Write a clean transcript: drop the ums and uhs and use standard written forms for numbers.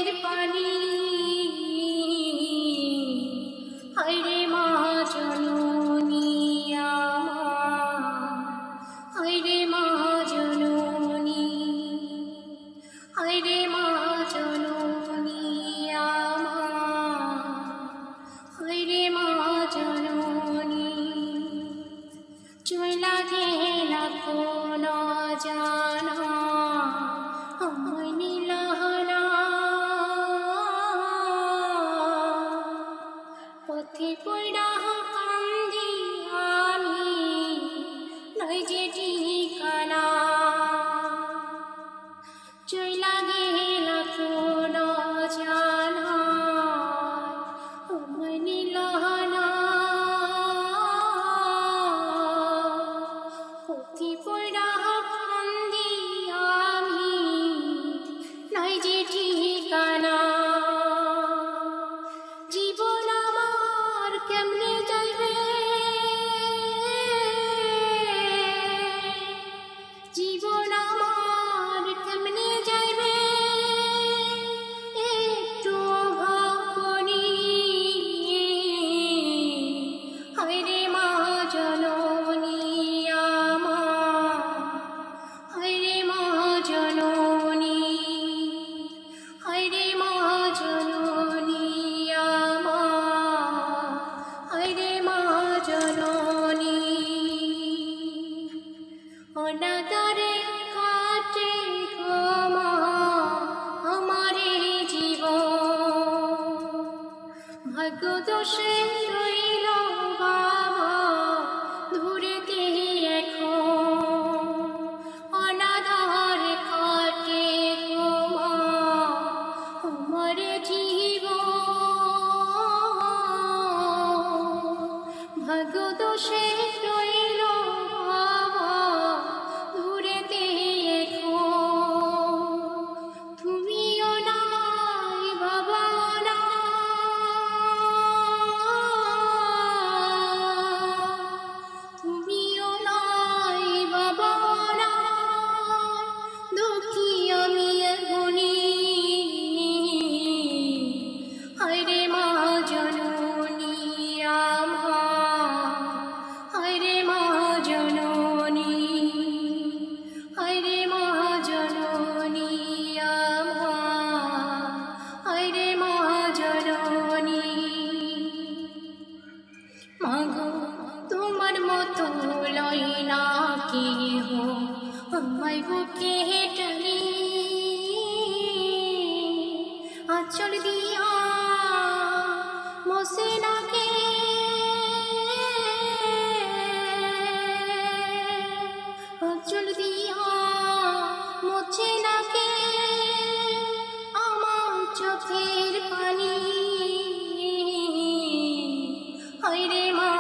চোখের পানি হায়রে মা জননী আমার হায়রে মা জননী হায়রে মা জননী আমার হায়রে মা জননী চইলা গেলা কোন জানা আমায় নিলাহনা পথে পড়া কান্দি আমি নাই যে ঠিকানা চইলা গেলা কোন জানা আমায় নিলাহনা পথে পড়া কান্দি আমি নাই যে ঠিকানা জীবন আমার কেমনে যাইবে জীবন আমার কেমনে যাইবে একটু ভাবনি হায়রে মা জননী আমার হায়রে মা জননী হায়রে মা জননী আমার হায়রে মা জননী অনাদরে কাটে গো মা আমারে জীবন ভাগ্য দোষে রইল বাবা ধরেতে এখন অনাদরে কাটে গো মা আমারে জীবন ভাগ্য দোষে রইল বাবা ধরেতে এখন তুমিও নাই বাবা তুমিও নাই বাবা দুঃখী আমি গুণী হায়রে মা জননী আমার হায়রে মা জননী হায়রে মা জননী আমার হায়রে মা জননী মাগো তোমার মতো লয় না কেহ আমায় বুকে টানি আঁচল দিয়া মোসে না কে আঁচল দিয়া মোছে না কে আমার চোখের পানি হায়রে মা